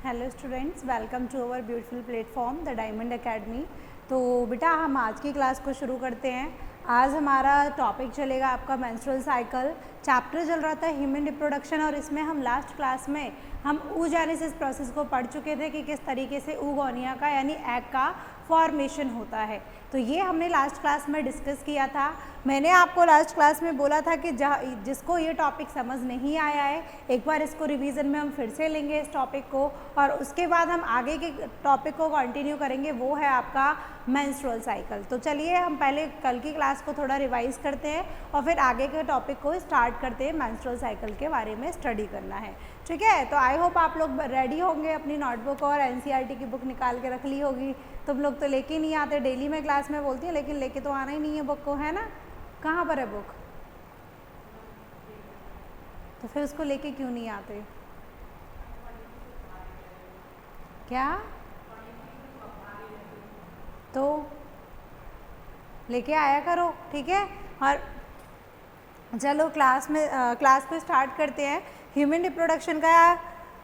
Hello students, welcome to our beautiful platform the diamond academy. तो बेटा हम आज की क्लास को शुरू करते हैं। आज हमारा टॉपिक चलेगा आपका मेंस्ट्रुअल साइकिल। चैप्टर चल रहा था ह्यूमन रिप्रोडक्शन और इसमें हम लास्ट क्लास में हम oogenesis प्रोसेस को पढ़ चुके थे कि किस तरीके से oogonia का यानी एग का फॉर्मेशन होता है। तो ये हमने लास्ट क्लास में डिस्कस किया था। मैंने आपको लास्ट क्लास में बोला था कि जिसको ये टॉपिक समझ नहीं आया है एक बार इसको रिवीजन में हम फिर से लेंगे इस टॉपिक को, और उसके बाद हम आगे के टॉपिक को कंटिन्यू करेंगे, वो है आपका मेंस्ट्रुअल साइकिल। तो चलिए हम पहले कल की क्लास को थोड़ा रिवाइज करते हैं और फिर आगे के टॉपिक को स्टार्ट करते हैं। मेंस्ट्रुअल साइकिल के बारे में स्टडी करना है, ठीक है। तो आई होप आप लोग रेडी होंगे, अपनी नोटबुक और एनसीईआरटी की बुक निकाल के रख ली होगी। तुम लोग तो लेके नहीं आते, डेली मैं क्लास में बोलती हूँ लेकिन लेके तो आना ही नहीं है बुक को, है ना। कहाँ पर है बुक? तो फिर उसको लेके क्यों नहीं आते? क्या? तो लेके आया करो, ठीक है। और चलो क्लास को स्टार्ट करते हैं। ह्यूमन रिप्रोडक्शन का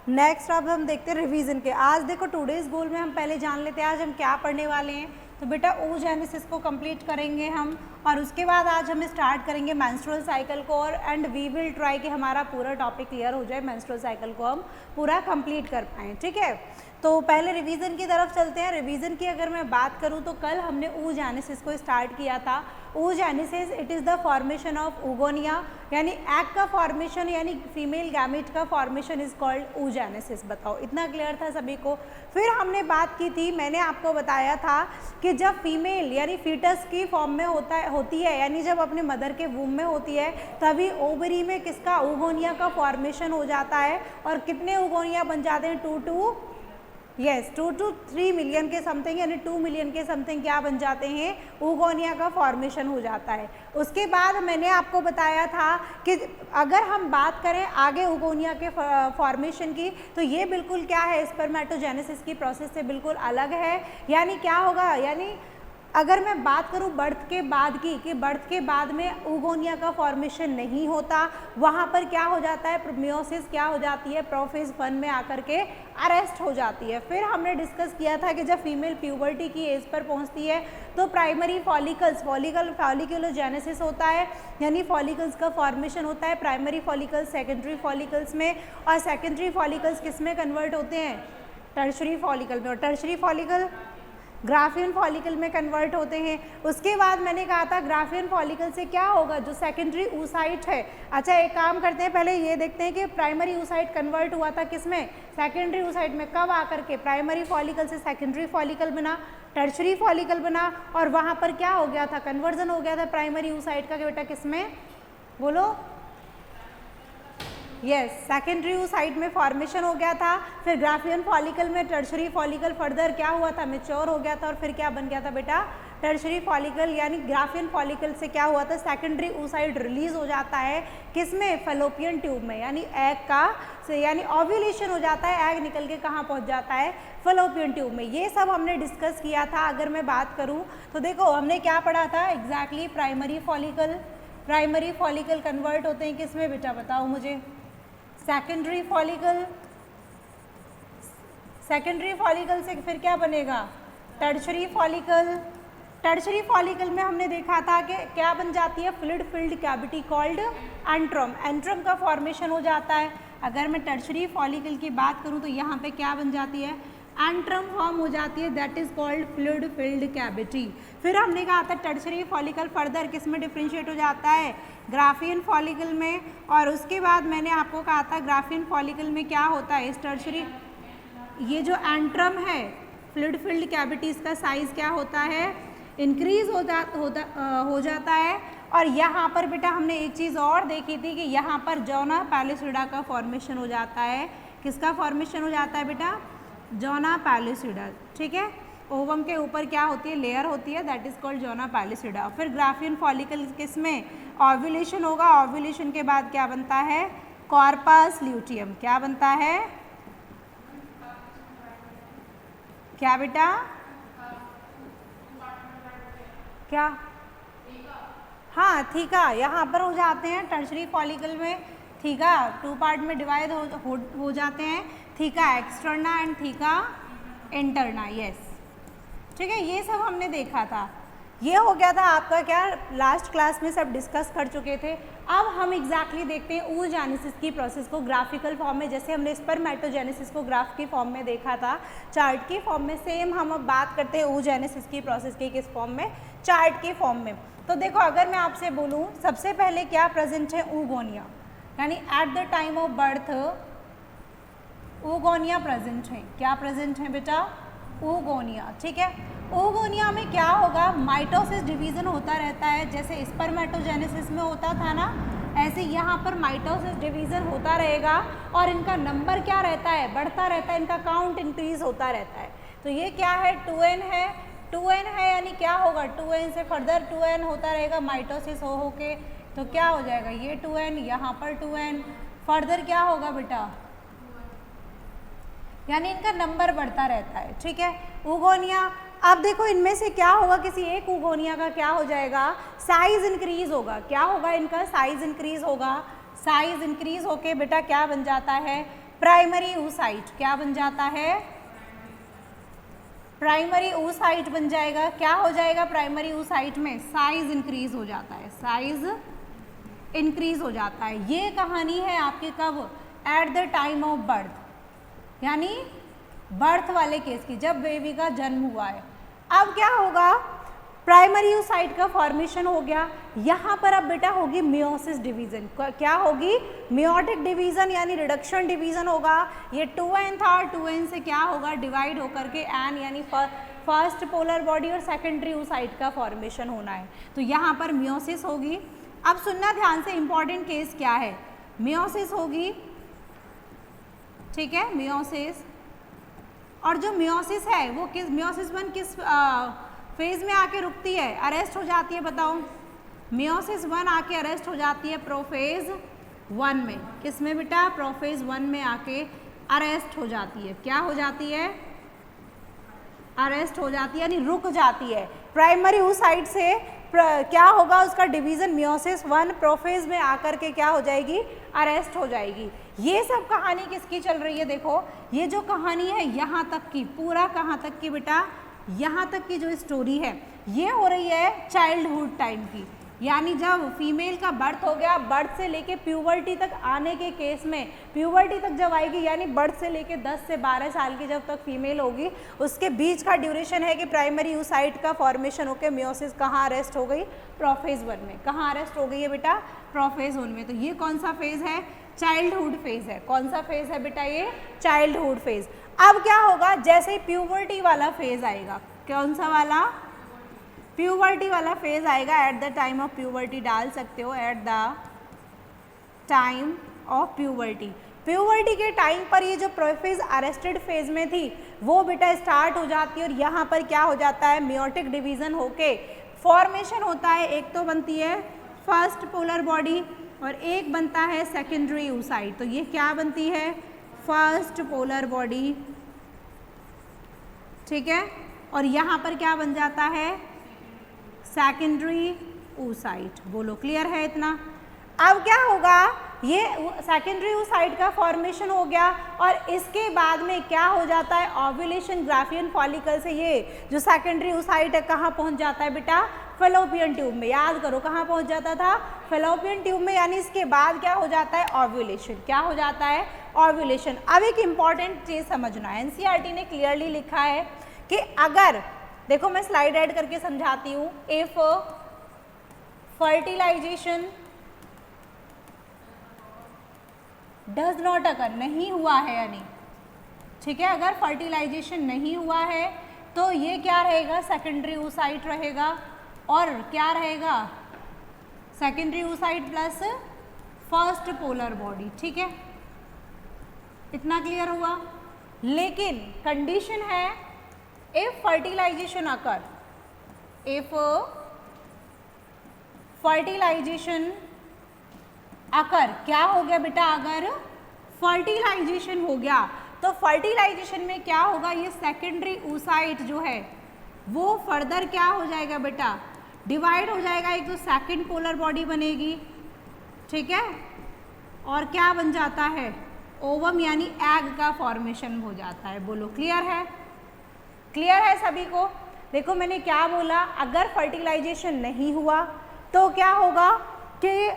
नेक्स्ट अब हम देखते हैं रिवीजन के। आज देखो टुडेज गोल में हम पहले जान लेते हैं आज हम क्या पढ़ने वाले हैं। तो बेटा oogenesis को कंप्लीट करेंगे हम, और उसके बाद आज हम स्टार्ट करेंगे मेंस्ट्रुअल साइकिल को, और एंड वी विल ट्राई कि हमारा पूरा टॉपिक क्लियर हो जाए, मेंस्ट्रुअल साइकिल को हम पूरा कंप्लीट कर पाएँ, ठीक है। तो पहले रिवीजन की तरफ चलते हैं। रिवीजन की अगर मैं बात करूं तो कल हमने oogenesis को स्टार्ट किया था। oogenesis it is the formation of oogonia, यानी एग का फॉर्मेशन यानी फीमेल गैमेट का फॉर्मेशन इज कॉल्ड oogenesis। बताओ इतना क्लियर था सभी को। फिर हमने बात की थी, मैंने आपको बताया था कि जब फीमेल यानी फीटस की फॉर्म में होती है यानी जब अपने मदर के वूम में होती है तभी ओवरी में किसका oogonia का फॉर्मेशन हो जाता है। और कितने oogonia बन जाते हैं? 2 to 3 मिलियन के समथिंग, यानी 2 मिलियन के समथिंग क्या बन जाते हैं? oogonia का फॉर्मेशन हो जाता है। उसके बाद मैंने आपको बताया था कि अगर हम बात करें आगे oogonia के फॉर्मेशन की, तो ये बिल्कुल क्या है, स्पर्मेटोजेनेसिस की प्रोसेस से बिल्कुल अलग है। यानी क्या होगा, यानी अगर मैं बात करूं बर्थ के बाद की, कि बर्थ के बाद में oogonia का फॉर्मेशन नहीं होता, वहाँ पर क्या हो जाता है, मियोसिस क्या हो जाती है, प्रोफेज 1 में आकर के अरेस्ट हो जाती है। फिर हमने डिस्कस किया था कि जब फीमेल प्यूबर्टी की एज पर पहुँचती है तो प्राइमरी फॉलिकुलोजेनेसिस होता है, यानी फॉलिकल्स का फॉर्मेशन होता है। प्राइमरी फॉलिकल्स सेकेंडरी फॉलिकल्स में, और सेकेंडरी फॉलिकल्स किस में कन्वर्ट होते हैं? टर्शरी फॉलिकल में, और टर्शरी फॉलिकल ग्राफियन फॉलिकल में कन्वर्ट होते हैं। उसके बाद मैंने कहा था ग्राफियन फॉलिकल से क्या होगा, जो सेकेंडरी oocyte है। अच्छा एक काम करते हैं, पहले ये देखते हैं कि प्राइमरी oocyte कन्वर्ट हुआ था किस में? सेकेंडरी oocyte में। कब आकर के? प्राइमरी फॉलिकल से सेकेंडरी फॉलिकल बना, टर्शरी फॉलिकल बना, और वहाँ पर क्या हो गया था, कन्वर्जन हो गया था प्राइमरी oocyte का। बेटा किस में? बोलो। यस, सेकेंडरी oocyte में फॉर्मेशन हो गया था। फिर ग्राफियन फॉलिकल में टर्शरी फॉलिकल फर्दर क्या हुआ था, मैच्योर हो गया था, और फिर क्या बन गया था बेटा? Tertiary follicle. यानी ग्राफियन फॉलिकल से क्या हुआ था, सेकेंडरी oocyte रिलीज हो जाता है किस में? फैलोपियन ट्यूब में, यानी एग का यानी ओव्यूलेशन हो जाता है, एग निकल के कहाँ पहुँच जाता है? फैलोपियन ट्यूब में। ये सब हमने डिस्कस किया था। अगर मैं बात करूँ तो देखो हमने क्या पढ़ा था एग्जैक्टली, प्राइमरी फॉलिकल कन्वर्ट होते हैं किस में बेटा, बताओ मुझे? सेकेंडरी फॉलिकल से फिर क्या बनेगा? टर्शरी फॉलिकल में हमने देखा था कि क्या बन जाती है? Fluid filled cavity called antrum का फॉर्मेशन हो जाता है। अगर मैं टर्शरी फॉलिकल की बात करूं तो यहाँ पे क्या बन जाती है? एंट्रम फॉर्म हो जाती है, that is called fluid filled cavity. फिर हमने कहा था टर्शरी फॉलिकल फर्दर किस में डिफ्रेंशिएट हो जाता है? ग्राफियन फॉलिकल में। और उसके बाद मैंने आपको कहा था ग्राफियन फॉलिकल में क्या होता है, इस टर्शरी, ये जो एंट्रम है फ्लूइड फिल्ड कैविटीज़ का साइज क्या होता है? इंक्रीज हो जाता है। और यहाँ पर बेटा हमने एक चीज़ और देखी थी कि यहाँ पर जोना पैलिसिडा का फॉर्मेशन हो जाता है। किसका फॉर्मेशन हो जाता है बेटा? जोना पैलिसिडा, ठीक है। ओवम के ऊपर क्या होती है? लेयर होती है, दैट इज कॉल्ड जोना पैलिसिडा। फिर ग्राफियन फॉलिकल किस में? ओव्यूलेशन होगा। ओव्यूलेशन के बाद क्या बनता है? Corpus luteum. क्या बनता है? क्या बेटा? क्या? हाँ थीका, यहाँ पर हो जाते हैं टर्शरी फॉलिकल में। थीका 2 पार्ट में डिवाइड हो जाते हैं। Theca externa and theca interna, yes, ठीक है, ये सब हमने देखा था। ये हो गया था आपका क्या, लास्ट क्लास में सब डिस्कस कर चुके थे। अब हम एग्जैक्टली देखते हैं oogenesis की प्रोसेस को ग्राफिकल फॉर्म में, जैसे हमने स्पर्मेटोजेनेसिस को ग्राफ की फॉर्म में देखा था, चार्ट की फॉर्म में, सेम हम अब बात करते हैं oogenesis की प्रोसेस की किस फॉर्म में, चार्ट की फॉर्म में। तो देखो अगर मैं आपसे बोलूँ सबसे पहले क्या प्रेजेंट है, oogonia, यानी at the time of birth oogonia present है। क्या प्रेजेंट है बेटा, oogonia, ठीक है। oogonia में क्या होगा, माइटोसिस डिवीजन होता रहता है, जैसे स्पर्मेटोजेनेसिस में होता था ना, ऐसे यहाँ पर माइटोसिस डिवीजन होता रहेगा और इनका नंबर क्या रहता है, बढ़ता रहता है, इनका काउंट इंक्रीज होता रहता है। तो ये क्या है, 2n है, 2n है, यानी क्या होगा, 2n से फर्दर 2n होता रहेगा माइटोसिस हो के, तो क्या हो जाएगा, ये 2n, यहाँ पर 2n, फर्दर क्या होगा बेटा, यानी इनका नंबर बढ़ता रहता है, ठीक है। oogonia, अब देखो इनमें से क्या होगा, किसी एक oogonia का क्या हो जाएगा, साइज इंक्रीज होगा, क्या होगा, इनका साइज इंक्रीज होगा, साइज इंक्रीज होके बेटा क्या बन जाता है, प्राइमरी oocyte, क्या बन जाता है, प्राइमरी oocyte बन जाएगा। क्या हो जाएगा प्राइमरी oocyte में, साइज इंक्रीज हो जाता है, साइज इंक्रीज हो जाता है। ये कहानी है आपकी कब, at the time of birth, यानी बर्थ वाले केस की, जब बेबी का जन्म हुआ है। अब क्या होगा, प्राइमरी oocyte का फॉर्मेशन हो गया, यहाँ पर अब बेटा होगी मियोसिस डिवीजन, क्या होगी, मियोटिक डिवीजन यानी रिडक्शन डिवीजन होगा। ये 2n था, 2n से क्या होगा, डिवाइड होकर के n यानी फर्स्ट पोलर बॉडी और सेकेंडरी oocyte का फॉर्मेशन होना है, तो यहाँ पर मियोसिस होगी। अब सुनना ध्यान से, इंपॉर्टेंट केस क्या है, मियोसिस होगी, ठीक है, मियोसिस। और जो मियोसिस है वो किस, मियोसिस 1 किस फेज में आके रुकती है, अरेस्ट हो जाती है, बताओ, मियोसिस 1 आके अरेस्ट हो जाती है प्रोफेज 1 में, किस में बेटा, प्रोफेज 1 में आके अरेस्ट हो जाती है, क्या हो जाती है, अरेस्ट हो जाती है, यानी रुक जाती है। प्राइमरी oocyte से क्या होगा, उसका डिवीजन मियोसिस 1 प्रोफेज में आकर के क्या हो जाएगी, अरेस्ट हो जाएगी। ये सब कहानी किसकी चल रही है, देखो ये जो कहानी है यहाँ तक की, पूरा कहाँ तक की बेटा, यहाँ तक की जो स्टोरी है ये हो रही है चाइल्डहुड टाइम की, यानी जब फीमेल का बर्थ हो गया, बर्थ से लेके प्यूबर्टी तक आने के केस में, प्यूबर्टी तक जब आएगी, यानी बर्थ से लेके 10 से 12 साल की जब तक फीमेल होगी, उसके बीच का ड्यूरेशन है कि प्राइमरी oocyte का फॉर्मेशन होकर मियोसिस कहाँ अरेस्ट हो गई, प्रोफेज 1 में। कहाँ अरेस्ट हो गई है बेटा, प्रोफेज 1 में। तो ये कौन सा फेज है, चाइल्डहुड फेज है। कौन सा फेज है बेटा, ये चाइल्डहुड फेज। अब क्या होगा, जैसे ही प्यूबर्टी वाला फेज आएगा, कौन सा वाला, प्यूबर्टी वाला फेज आएगा, at the time of puberty डाल सकते हो, at the time of puberty. Puberty के टाइम पर ये जो प्रोफेज अरेस्टेड फेज में थी वो बेटा स्टार्ट हो जाती है, और यहाँ पर क्या हो जाता है, मियोटिक डिवीजन होके फॉर्मेशन होता है। एक तो बनती है फर्स्ट पोलर बॉडी और एक बनता है सेकेंडरी oocyte। तो ये क्या बनती है, फर्स्ट पोलर बॉडी, ठीक है, और यहाँ पर क्या बन जाता है, सेकेंडरी oocyte। बोलो क्लियर है इतना। अब क्या होगा, ये सेकेंडरी oocyte का फॉर्मेशन हो गया और इसके बाद में क्या हो जाता है, ओव्यूलेशन ग्राफियन फॉलिकल से ये जो सेकेंडरी oocyte है कहाँ पहुँच जाता है बेटा, फेलोपियन ट्यूब में। याद करो कहाँ पहुँच जाता था, फेलोपियन ट्यूब में, यानी इसके बाद क्या हो जाता है, ओव्यूलेशन। क्या हो जाता है, ओव्यूलेशन। अब एक इम्पॉर्टेंट चीज़ समझना है, एनसीईआरटी ने क्लियरली लिखा है कि अगर, देखो मैं स्लाइड ऐड करके समझाती हूँ, if fertilization does not occur, नहीं हुआ है यानी, ठीक है, अगर फर्टिलाइजेशन नहीं हुआ है तो ये क्या रहेगा, सेकेंडरी oocyte रहेगा, और क्या रहेगा, secondary oocyte plus first polar body, ठीक है, इतना क्लियर हुआ। लेकिन कंडीशन है, if fertilization occur, if fertilization occur, क्या हो गया बेटा, अगर फर्टिलाइजेशन हो गया तो फर्टिलाइजेशन में क्या होगा, ये सेकेंडरी oocyte जो है वो फर्दर क्या हो जाएगा बेटा, डिवाइड हो जाएगा। एक तो सेकेंड पोलर बॉडी बनेगी, ठीक है, और क्या बन जाता है, ओवम यानी एग का फॉर्मेशन हो जाता है। बोलो क्लियर है? क्लियर है सभी को? देखो मैंने क्या बोला, अगर फर्टिलाइजेशन नहीं हुआ तो क्या होगा कि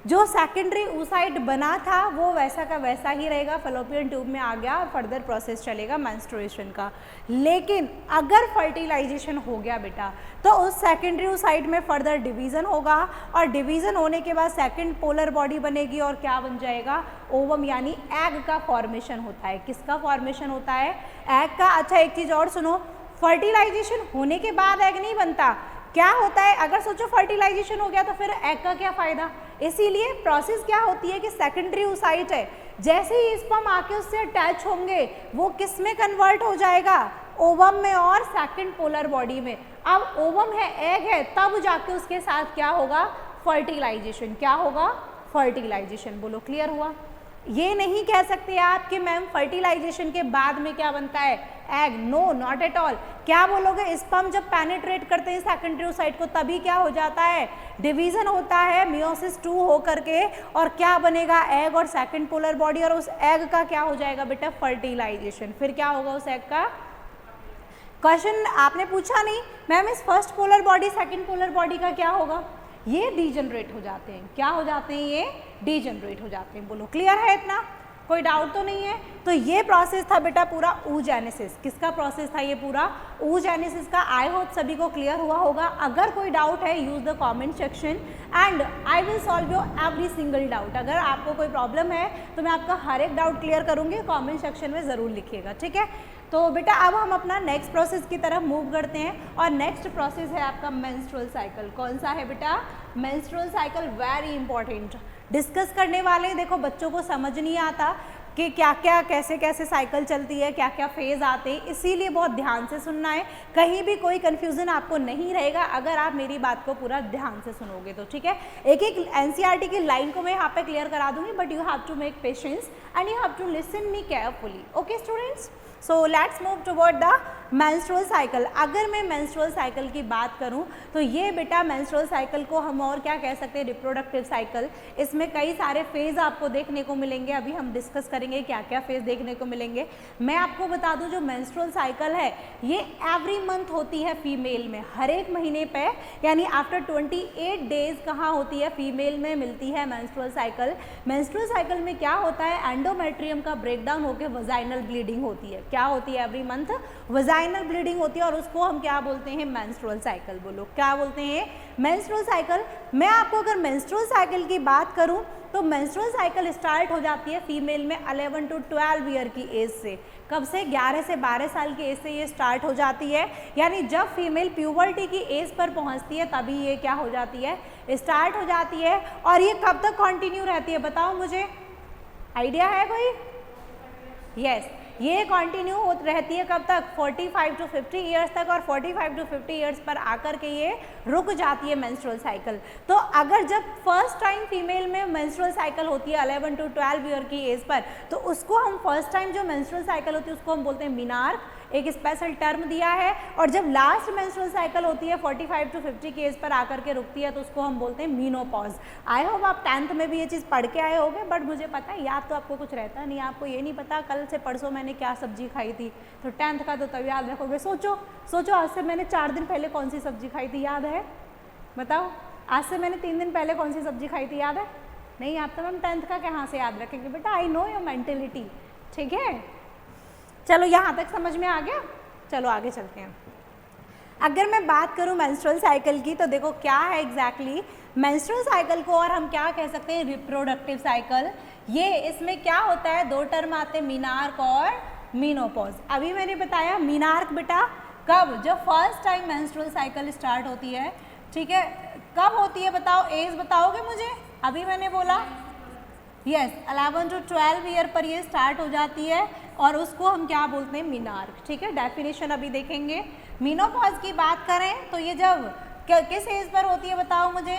जो सेकेंडरी oocyte बना था वो वैसा का वैसा ही रहेगा, फैलोपियन ट्यूब में आ गया और फर्दर प्रोसेस चलेगा मेंस्ट्रुएशन का। लेकिन अगर फर्टिलाइजेशन हो गया बेटा तो उस सेकेंडरी oocyte में फर्दर डिवीज़न होगा और डिवीज़न होने के बाद सेकेंड पोलर बॉडी बनेगी और क्या बन जाएगा? ओवम यानी एग का फॉर्मेशन होता है। किसका फॉर्मेशन होता है? एग का। अच्छा एक चीज़ और सुनो, फर्टिलाइजेशन होने के बाद एग नहीं बनता, क्या होता है? अगर सोचो फर्टिलाइजेशन हो गया तो फिर एग का क्या फ़ायदा? इसीलिए प्रोसेस क्या होती है कि सेकेंडरी oocyte है, जैसे ही स्पर्म आके उससे अटैच होंगे वो किस में कन्वर्ट हो जाएगा? ओवम में और सेकेंड पोलर बॉडी में। अब ओवम है, एग है, तब जाके उसके साथ क्या होगा? फर्टिलाइजेशन। क्या होगा? फर्टिलाइजेशन। बोलो क्लियर हुआ? ये नहीं कह सकते आप कि मैम फर्टिलाइजेशन के बाद में क्या बनता है? Egg. No, not at all. क्या बोलोगे? स्पर्म जब पेनिट्रेट करते हैं सेकेंडरी oocyte को तभी क्या हो जाता है? डिवीजन होता है मियोसिस 2 हो करके और क्या बनेगा? एग और सेकेंड पोलर बॉडी, और उस एग का क्या हो जाएगा बेटा? फर्टिलाइजेशन। फिर क्या होगा उस एग का? क्वेश्चन आपने पूछा नहीं मैम इस first polar body second polar body का क्या होगा? ये डीजनरेट हो जाते हैं। क्या हो जाते हैं? ये डीजनरेट हो जाते हैं। बोलो क्लियर है? इतना कोई डाउट तो नहीं है? तो ये प्रोसेस था बेटा पूरा oogenesis। किसका प्रोसेस था ये पूरा? oogenesis का। आई होप सभी को क्लियर हुआ होगा। अगर कोई डाउट है use the comment section and I will solve your every single doubt. अगर आपको कोई प्रॉब्लम है तो मैं आपका हर एक डाउट क्लियर करूँगी, कॉमेंट सेक्शन में ज़रूर लिखिएगा, ठीक है? तो बेटा अब हम अपना नेक्स्ट प्रोसेस की तरफ मूव करते हैं और नेक्स्ट प्रोसेस है आपका मेंस्ट्रुअल साइकिल। कौन सा है बेटा? Menstrual cycle. Very important discuss करने वाले। देखो बच्चों को समझ नहीं आता कि क्या क्या कैसे कैसे साइकिल चलती है, क्या क्या फेज़ आते हैं, इसीलिए बहुत ध्यान से सुनना है। कहीं भी कोई कन्फ्यूज़न आपको नहीं रहेगा अगर आप मेरी बात को पूरा ध्यान से सुनोगे तो, ठीक है? एक एक एनसीईआरटी की लाइन को मैं यहाँ पे क्लियर करा दूंगी, but you have to make patience and you have to listen me carefully. Okay students, so let's move toward the menstrual cycle. अगर मैं मेंस्ट्रुअल साइकिल की बात करूं तो ये बेटा मेंस्ट्रुअल साइकिल को हम और क्या कह सकते हैं? Reproductive cycle. इसमें कई सारे फेज़ आपको देखने को मिलेंगे। अभी हम डिस्कस करेंगे क्या क्या फेज़ देखने को मिलेंगे। मैं आपको बता दूं जो मेंस्ट्रुअल साइकिल है ये एवरी मंथ होती है फीमेल में, हर एक महीने पे, यानी आफ्टर 28 डेज कहाँ होती है? फीमेल में मिलती है मेंस्ट्रुअल साइकिल। मेंस्ट्रुअल साइकिल में क्या होता है? एंडोमेट्रियम का ब्रेकडाउन होकर वजाइनल ब्लीडिंग होती है। क्या होती है? एवरी मंथ वजाइनल ब्लीडिंग होती है और उसको हम क्या बोलते हैं? Menstrual cycle. बोलो क्या बोलते हैं? Menstrual cycle. मैं आपको अगर मेंस्ट्रुअल साइकिल की बात करूं तो मेंस्ट्रुअल साइकिल स्टार्ट हो जाती है फीमेल में 11 to 12 ईयर की एज से। कब से? 11 से 12 साल की एज से ये स्टार्ट हो जाती है, यानी जब फीमेल प्यूबर्टी की एज पर पहुंचती है तभी ये क्या हो जाती है? स्टार्ट हो जाती है। और ये कब तक कंटिन्यू रहती है बताओ मुझे, आइडिया है कोई? यस, ये कंटिन्यू हो रहती है कब तक? 45 to 50 ईयर्स तक, और 45 to 50 ईयर्स पर आकर के ये रुक जाती है मेंस्ट्रुअल साइकिल। तो अगर जब फर्स्ट टाइम फीमेल में मेंस्ट्रुअल साइकिल होती है 11 to 12 ईयर की एज पर, तो उसको हम फर्स्ट टाइम जो मेंस्ट्रुअल साइकिल होती है उसको हम बोलते हैं मीनार्क, एक स्पेशल टर्म दिया है। और जब लास्ट मेंस्ट्रुअल साइकिल होती है 45 to 50 की एज पर आकर के रुकती है तो उसको हम बोलते हैं मीनोपॉज। आई होप आप 10th में भी ये चीज़ पढ़ के आए होंगे, बट मुझे पता है याद तो आपको कुछ रहता नहीं, आपको ये नहीं पता कल से परसों मैंने क्या सब्जी खाई थी, तो 10th का तो तब याद रखोगे। सोचो आज से मैंने 4 दिन पहले कौन सी सब्जी खाई थी, याद है? बताओ आज से मैंने 3 दिन पहले कौन सी सब्जी खाई थी, याद है? नहीं याद तो मैम 10th का कहाँ से याद रखेंगे बेटा? आई नो योर मेंटेलिटी, ठीक है? चलो यहाँ तक समझ में आ गया। चलो आगे चलते हैं। अगर मैं बात करूँ मेंस्ट्रुअल साइकिल की तो देखो क्या है एग्जैक्टली मेंस्ट्रुअल साइकिल को, और हम क्या कह सकते हैं? Reproductive cycle. ये इसमें क्या होता है? 2 टर्म आते हैं, मीनार्क और मीनोपॉज। अभी मैंने बताया मीनार्क बेटा कब? जब first time menstrual cycle start होती है, ठीक है? कब होती है बताओ? एज बताओगे मुझे? अभी मैंने बोला यस 11 to 12 ईयर पर ये स्टार्ट हो जाती है और उसको हम क्या बोलते हैं? मीनार्क, ठीक है? डेफिनेशन अभी देखेंगे। मीनोपॉज की बात करें तो ये जब किस एज पर होती है बताओ मुझे?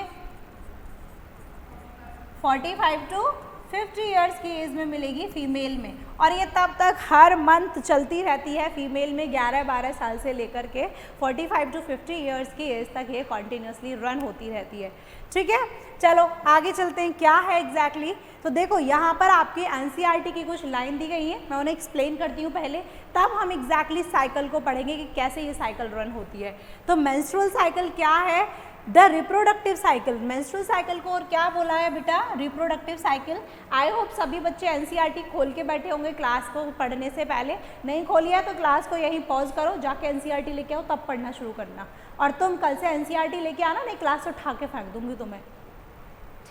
45 to 50 ईयर्स की एज में मिलेगी फीमेल में, और ये तब तक हर मंथ चलती रहती है फीमेल में 11-12 साल से लेकर के 45 to 50 ईयर्स की एज तक ये कॉन्टीन्यूसली रन होती रहती है। ठीक है, चलो आगे चलते हैं, क्या है एग्जैक्टली तो देखो यहाँ पर आपकी एनसीईआरटी की कुछ लाइन दी गई है, मैं उन्हें एक्सप्लेन करती हूँ पहले, तब हम एग्जैक्टली साइकिल को पढ़ेंगे कि कैसे ये साइकिल रन होती है। तो मेंस्ट्रुअल साइकिल क्या है? The reproductive cycle. Menstrual cycle को और क्या बोला है बेटा? Reproductive cycle. आई होप सभी बच्चे एनसीईआरटी खोल के बैठे होंगे क्लास को पढ़ने से पहले। नहीं खोली है तो क्लास को यहीं पॉज करो, जाके एनसीईआरटी लेके आओ, तब पढ़ना शुरू करना। और तुम कल से एनसीईआरटी लेके आना, नहीं क्लास से उठा के फेंक दूंगी तुम्हें,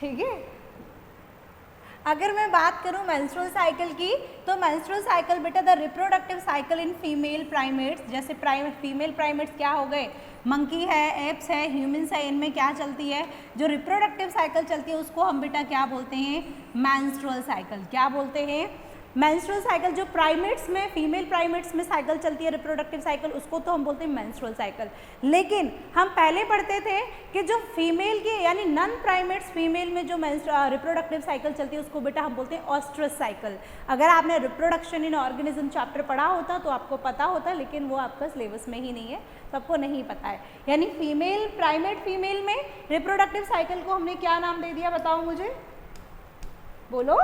ठीक है। अगर मैं बात करूं मेंस्ट्रुअल साइकिल की, तो मेंस्ट्रुअल साइकिल बेटा the reproductive cycle in female primates, जैसे फीमेल प्राइमेट्स क्या हो गए, मंकी है, एप्स है, ह्यूमंस है, इनमें क्या चलती है, जो रिप्रोडक्टिव साइकिल चलती है उसको हम बेटा क्या बोलते हैं? Menstrual cycle. क्या बोलते हैं? Menstrual cycle. जो प्राइमेट्स में, फीमेल प्राइमेट्स में साइकिल चलती है रिप्रोडक्टिव साइकिल, उसको तो हम बोलते हैं मेंस्ट्रुअल साइकिल। लेकिन हम पहले पढ़ते थे कि जो फीमेल की यानी नॉन प्राइमेट्स फीमेल में जो रिप्रोडक्टिव साइकिल चलती है उसको बेटा हम बोलते हैं ऑस्ट्रस साइकिल। अगर आपने रिप्रोडक्शन इन ऑर्गेनिज्म चैप्टर पढ़ा होता तो आपको पता होता, लेकिन वो आपका सिलेबस में ही नहीं है, सबको नहीं पता है। यानी फीमेल प्राइमेट फीमेल में रिप्रोडक्टिव साइकिल को हमने क्या नाम दे दिया, बताओ मुझे, बोलो।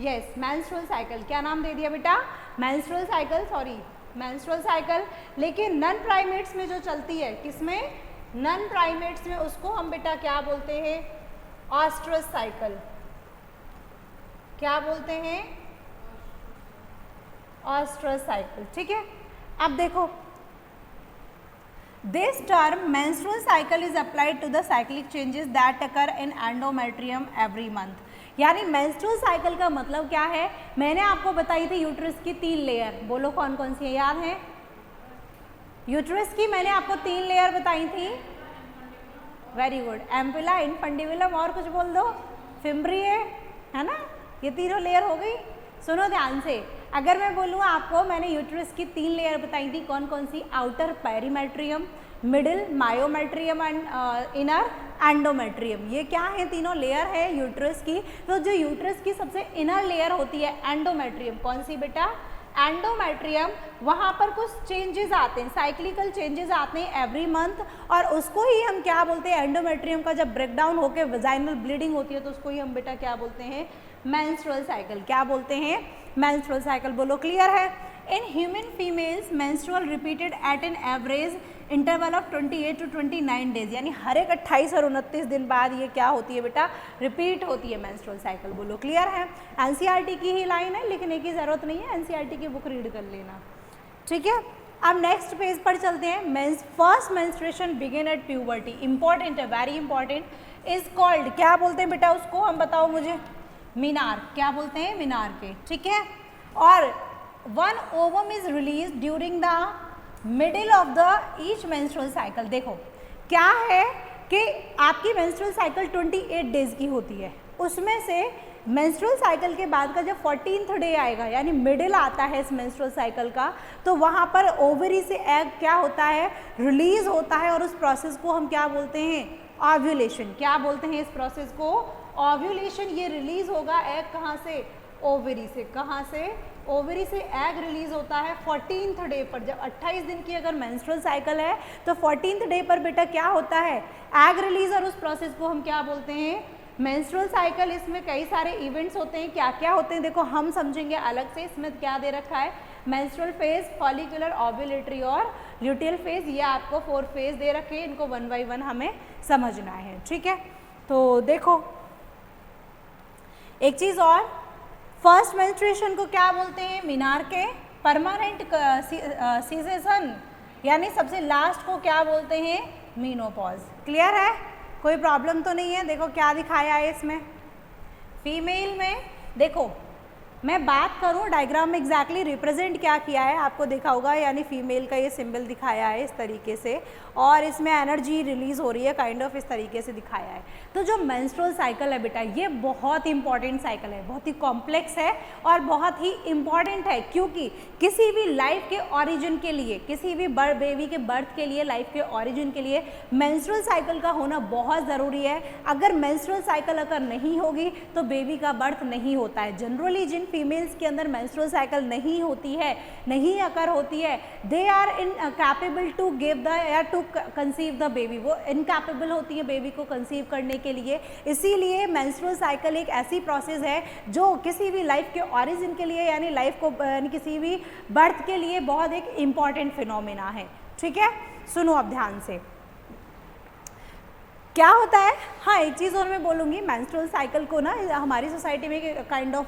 Yes, menstrual cycle. क्या नाम दे दिया बेटा? Menstrual cycle, sorry menstrual cycle. लेकिन नॉन प्राइमेट्स में जो चलती है, किसमें? नॉन प्राइमेट्स में, उसको हम बेटा क्या बोलते हैं? Oestrus cycle. क्या बोलते हैं? Oestrus cycle. ठीक है, अब देखो, this term menstrual cycle is applied to the cyclic changes that occur in endometrium every month। यानी मेंस्ट्रुअल साइकिल का मतलब क्या है? मैंने आपको बताई थी यूट्रस की 3 लेयर, बोलो कौन कौन सी है, याद है? यूट्रस की मैंने आपको 3 लेयर बताई थी, वेरी गुड, एम्पुला, इनफंडिबुलम और कुछ बोल दो, फिम्ब्री है ना, ये तीनों लेयर हो गई। सुनो ध्यान से, अगर मैं बोलूँ आपको, मैंने यूट्रस की 3 लेयर बताई थी, कौन कौन सी? Outer perimetrium, middle myometrium and inner endometrium. ये क्या है? तीनों लेयर है यूट्रस की। तो जो यूट्रस की सबसे इनर लेयर होती है एंडोमेट्रियम, कौन सी बेटा? एंडोमेट्रियम। वहाँ पर कुछ चेंजेस आते हैं, साइक्लिकल चेंजेस आते हैं एवरी मंथ, और उसको ही हम क्या बोलते हैं? एंडोमेट्रियम का जब ब्रेकडाउन होकर वजाइनल ब्लीडिंग होती है तो उसको ही हम बेटा क्या बोलते हैं? Menstrual cycle. क्या बोलते हैं? Menstrual cycle. बोलो क्लियर है? In human females menstrual repeated at an average interval of 28 to 29 days, यानी हर एक 28 और 29 दिन बाद ये क्या होती है बेटा? रिपीट होती है मेंस्ट्रुअल साइकिल। बोलो क्लियर है? एनसीईआरटी की ही लाइन है, लिखने की जरूरत नहीं है, एनसीईआरटी की बुक रीड कर लेना, ठीक है। अब नेक्स्ट पेज पर चलते हैं। First menstruation begin at puberty, important है, वेरी इंपॉर्टेंट, इज कॉल्ड, क्या बोलते हैं बेटा उसको? हम बताओ मुझे, मीनार। क्या बोलते हैं? मीनार के, ठीक है। और one ovum is release during the middle of the each menstrual cycle. देखो क्या है कि आपकी मेंस्ट्रुअल साइकिल 28 डेज की होती है, उसमें से मेंस्ट्रुअल साइकिल के बाद का जब 14th डे आएगा, यानी मिडिल आता है इस मेंस्ट्रुअल साइकिल का, तो वहाँ पर ओवरी से एग क्या होता है? रिलीज होता है, और उस प्रोसेस को हम क्या बोलते हैं? ओव्यूलेशन। क्या बोलते हैं इस प्रोसेस को? ओव्यूलेशन। ये रिलीज होगा एग कहाँ से? ओवरी से। कहाँ से? ओवरी से एग रिलीज होता है 14th डे पर। जब 28 दिन की अगर मेंस्ट्रुअल साइकिल है तो 14th डे पर बेटा क्या होता है? एग रिलीज, और उस प्रोसेस को हम क्या बोलते हैं? Menstrual cycle. इसमें कई सारे इवेंट्स होते हैं, क्या क्या होते हैं देखो हम समझेंगे अलग से। इसमें क्या दे रखा है? मेंस्ट्रुअल फेज, फॉलिकुलर, ओव्यूलेटरी और ल्यूटियल फेज। ये आपको 4 फेज दे रखे हैं, इनको 1 by 1 हमें समझना है, ठीक है। तो देखो एक चीज़ और, फर्स्ट मेंस्ट्रुएशन को क्या बोलते हैं? मीनार के। परमानेंट सीसेशन यानी सबसे लास्ट को क्या बोलते हैं? मीनोपॉज। क्लियर है? कोई प्रॉब्लम तो नहीं है? देखो क्या दिखाया है इसमें, फीमेल में देखो मैं बात करूं डायग्राम में एग्जैक्टली रिप्रेजेंट क्या किया है, आपको देखा होगा, यानी फीमेल का ये सिंबल दिखाया है इस तरीके से, और इसमें एनर्जी रिलीज हो रही है काइंड ऑफ इस तरीके से दिखाया है। तो जो मेंस्ट्रुअल साइकिल है बेटा, ये बहुत इंपॉर्टेंट साइकिल है, बहुत ही कॉम्प्लेक्स है और बहुत ही इंपॉर्टेंट है, क्योंकि किसी भी लाइफ के ओरिजिन के लिए, किसी भी बेबी के बर्थ के लिए, लाइफ के ओरिजिन के लिए मेंस्ट्रुअल साइकिल का होना बहुत ज़रूरी है। अगर मेंस्ट्रुअल साइकिल अगर नहीं होगी तो बेबी का बर्थ नहीं होता है। जनरली जिन फीमेल्स के अंदर मेंस्ट्रुअल साइकिल नहीं होती है, नहीं अकर होती है, they are incapable to give the या टू कंसीव द बेबी, वो इनकैपेबल होती है बेबी को कंसीव करने के लिए। इसीलिए मेंस्ट्रुअल साइकिल एक ऐसी प्रोसेस है जो किसी भी लाइफ के ओरिजिन के लिए, यानी लाइफ को, यानी किसी भी बर्थ के लिए बहुत एक इम्पॉर्टेंट फिनोमेना है। ठीक है, सुनो अब ध्यान से क्या होता है। हाँ, एक चीज़ और मैं बोलूँगी, मेंस्ट्रुअल साइकिल को ना हमारी सोसाइटी में काइंड ऑफ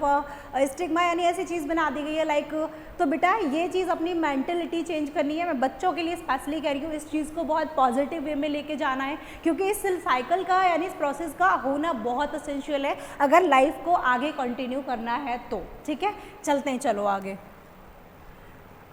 स्टिग्मा यानी ऐसी चीज़ बना दी गई है लाइक, तो बेटा ये चीज़ अपनी मेंटलिटी चेंज करनी है। मैं बच्चों के लिए स्पेशली कह रही हूँ, इस चीज़ को बहुत पॉजिटिव वे में लेके जाना है, क्योंकि इस साइकिल का यानी इस प्रोसेस का होना बहुत असेंशियल है अगर लाइफ को आगे कंटिन्यू करना है तो। ठीक है, चलते हैं, चलो आगे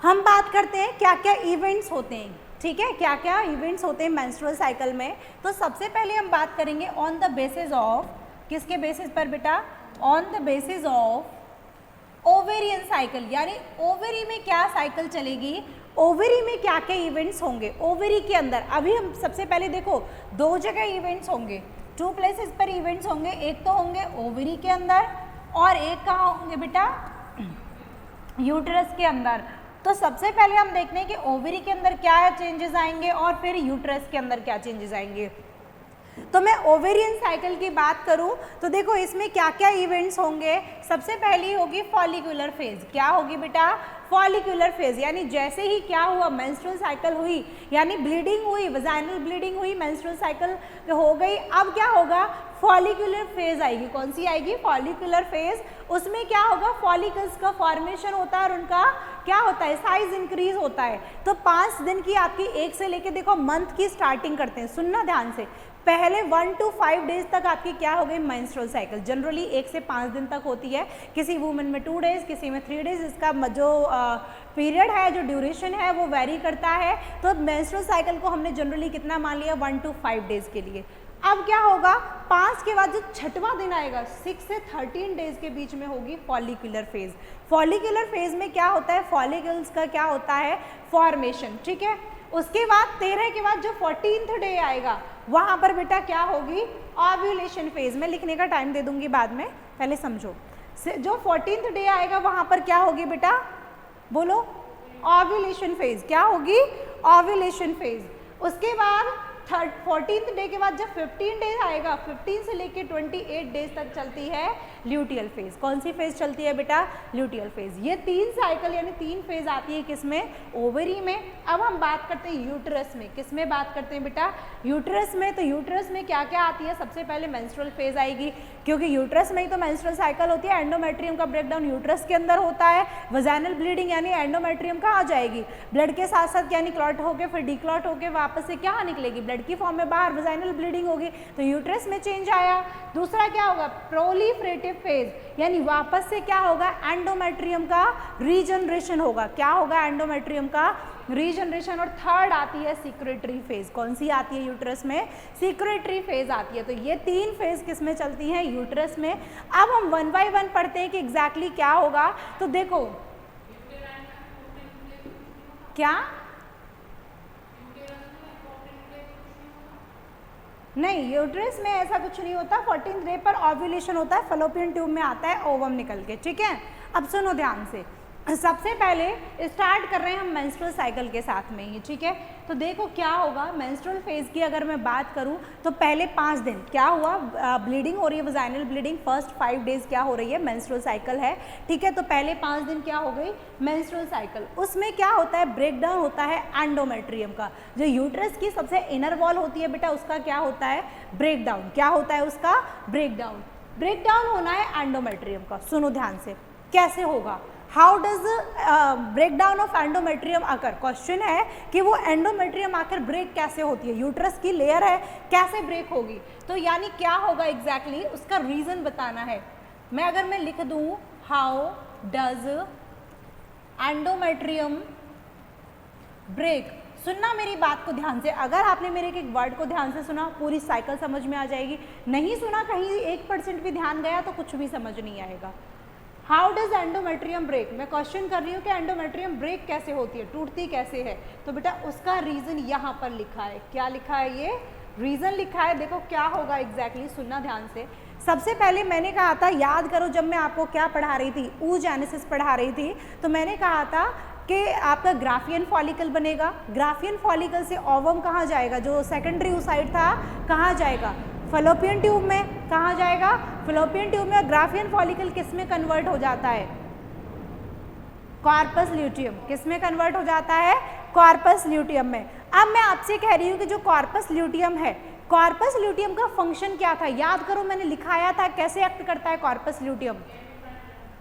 हम बात करते हैं क्या क्या इवेंट्स होते हैं। ठीक है, क्या क्या इवेंट्स होते हैं मेंस्ट्रुअल साइकिल में। तो सबसे पहले हम बात करेंगे ऑन द बेसिस ऑफ, किसके बेसिस पर बेटा, on the basis of ovarian cycle, यानी ओवेरी में क्या साइकिल चलेगी, ओवेरी में क्या क्या इवेंट्स होंगे ओवेरी के अंदर। अभी हम सबसे पहले देखो, दो जगह इवेंट्स होंगे, 2 प्लेसेस पर इवेंट्स होंगे, एक तो होंगे ओवेरी के अंदर और एक कहाँ होंगे बेटा, यूट्रस के अंदर। तो सबसे पहले हम देखते हैं कि ओवरी के अंदर क्या चेंजेस आएंगे और फिर यूट्रस के अंदर क्या चेंजेस आएंगे। तो मैं ओवेरियन साइकिल की बात करूं तो देखो इसमें क्या क्या इवेंट्स होंगे। सबसे पहली होगी फॉलिकुलर फेज। क्या होगी बेटा, फॉलिकुलर फेज, यानी जैसे ही क्या हुआ, मेंस्ट्रुअल साइकिल हुई, यानी ब्लीडिंग हुई, वजाइनल ब्लीडिंग हुई, मेंस्ट्रुअल साइकिल हो गई, अब क्या होगा, फॉलिकुलर फेज आएगी। कौन सी आएगी, फॉलिकुलर फेज। उसमें क्या होगा, फॉलिकल्स का फॉर्मेशन होता है और उनका क्या होता है, साइज इंक्रीज होता है। तो 5 दिन की आपकी, एक से लेके देखो मंथ की स्टार्टिंग करते हैं, सुनना ध्यान से। पहले 1 to 5 डेज तक आपकी क्या हो गई, मेंस्ट्रुअल साइकिल। जनरली 1 से 5 दिन तक होती है, किसी वुमेन में 2 डेज, किसी में 3 डेज। इसका जो पीरियड है, जो ड्यूरेशन है, वो वेरी करता है। तो मेंस्ट्रुअल साइकिल को हमने जनरली कितना मान लिया, 1 to 5 डेज के लिए। अब क्या होगा, 5 के बाद जो 6वां दिन आएगा, 6 से 13 डेज के बीच में होगी फॉलिकुलर फेज। फॉलिकुलर फेज में क्या होता है, फॉलिकल्स का क्या होता है, फॉर्मेशन। ठीक है, उसके बाद 13 के बाद जो 14th डे आएगा, वहां पर बेटा क्या होगी, ओव्यूलेशन फेज। मैं लिखने का टाइम दे दूंगी बाद में, पहले समझो। जो 14th डे आएगा वहां पर क्या होगी बेटा, बोलो, ओव्यूलेशन फेज। क्या होगी, ओव्यूलेशन फेज। उसके बाद 14th डे के बाद जब 15 डेज आएगा, 15 से लेके 28 डेज तक चलती है ल्यूटियल फेज। कौन सी फेज चलती है बेटा, ल्यूटियल फेज। ये 3 साइकिल यानी 3 फेज आती है किसमें, ओवरी में। अब हम बात करते हैं यूट्रस में। किस में बात करते हैं बेटा, यूट्रस में। तो यूट्रस में क्या क्या आती है, सबसे पहले मेंस्ट्रुअल फेज आएगी, क्योंकि यूट्रस में ही तो मेंस्ट्रुअल साइकिल होती है। एंडोमेट्रियम का ब्रेकडाउन यूट्रस के अंदर होता है। वजाइनल ब्लीडिंग यानी एंडोमेट्रियम कहाँ आ जाएगी, ब्लड के साथ साथ यानी क्लॉट होके फिर डिक्लॉट होके वापस से क्या निकलेगी, ब्लड की फॉर्म में बाहर, वजाइनल ब्लीडिंग होगी। तो यूट्रस में चेंज आया। दूसरा क्या होगा, प्रोलिफरेटिव फेज, यानी वापस से क्या होगा, एंडोमेट्रियम का रीजनरेशन होगा। क्या होगा, एंडोमेट्रियम का रीजनरेशन। और थर्ड आती है सिक्रेटरी फेज। कौन सी आती है यूट्रस में, सिक्रेटरी फेज आती है। तो ये 3 फेज किस में चलती हैं, यूट्रस में। अब हम 1 by 1 पढ़ते हैं कि एग्जैक्टली क्या होगा। तो देखो क्या, नहीं, यूट्रस में ऐसा कुछ नहीं होता। 14th डे पर ओव्यूलेशन होता है, फलोपियन ट्यूब में आता है ओवम निकल के। ठीक है, अब सुनो ध्यान से। सबसे पहले स्टार्ट कर रहे हैं हम मेंस्ट्रुअल साइकिल के साथ में ही। ठीक है, तो देखो क्या होगा, मेंस्ट्रुअल फेज की अगर मैं बात करूं तो पहले 5 दिन क्या हुआ, ब्लीडिंग हो रही है, वजाइनल ब्लीडिंग। फर्स्ट 5 डेज क्या हो रही है, मेंस्ट्रुअल साइकिल है। ठीक है, तो पहले 5 दिन क्या हो गई, मेंस्ट्रुअल साइकिल। उसमें क्या होता है, ब्रेकडाउन होता है एंडोमेट्रियम का। जो यूट्रस की सबसे इनर वॉल होती है बेटा, उसका क्या होता है, ब्रेकडाउन। क्या होता है उसका, ब्रेकडाउन। ब्रेकडाउन होना है एंडोमेट्रियम का। सुनो ध्यान से, कैसे होगा, how does breakdown of endometrium आकर। क्वेश्चन है कि वो एंडोमेट्रियम आकर ब्रेक कैसे होती है, यूट्रस की लेयर है, कैसे ब्रेक होगी। तो यानी क्या होगा एग्जैक्टली उसका रीजन बताना है। मैं अगर मैं लिख दूं हाउ डज एंडोमेट्रियम ब्रेक। सुनना मेरी बात को ध्यान से, अगर आपने मेरे एक वर्ड को ध्यान से सुना पूरी साइकिल समझ में आ जाएगी, नहीं सुना कहीं 1% भी ध्यान गया तो कुछ भी समझ नहीं आएगा। हाउ डज एंडोमेट्रियम ब्रेक, मैं क्वेश्चन कर रही हूँ कि एंडोमेट्रियम ब्रेक कैसे होती है, टूटती कैसे है, तो बेटा उसका रीजन यहाँ पर लिखा है। क्या लिखा है, ये रीजन लिखा है। देखो क्या होगा एग्जैक्टली, सुनना ध्यान से। सबसे पहले मैंने कहा था, याद करो जब मैं आपको क्या पढ़ा रही थी, oogenesis पढ़ा रही थी, तो मैंने कहा था कि आपका ग्राफियन फॉलिकल बनेगा। ग्राफियन फॉलिकल से ओवम कहाँ जाएगा, जो सेकेंडरी oocyte था कहाँ जाएगा, फलोपियन ट्यूब में। कहाँ जाएगा, फलोपियन ट्यूब में। ग्राफियन फॉलिकल किस में कन्वर्ट हो जाता है, कॉर्पस ल्यूटियम। किस में कन्वर्ट हो जाता है, कॉर्पस ल्यूटियम में। अब मैं आपसे कह रही हूँ कि जो कॉर्पस ल्यूटियम है, कॉर्पस ल्यूटियम का फंक्शन क्या था, याद करो मैंने लिखाया था कैसे एक्ट करता है corpus luteum.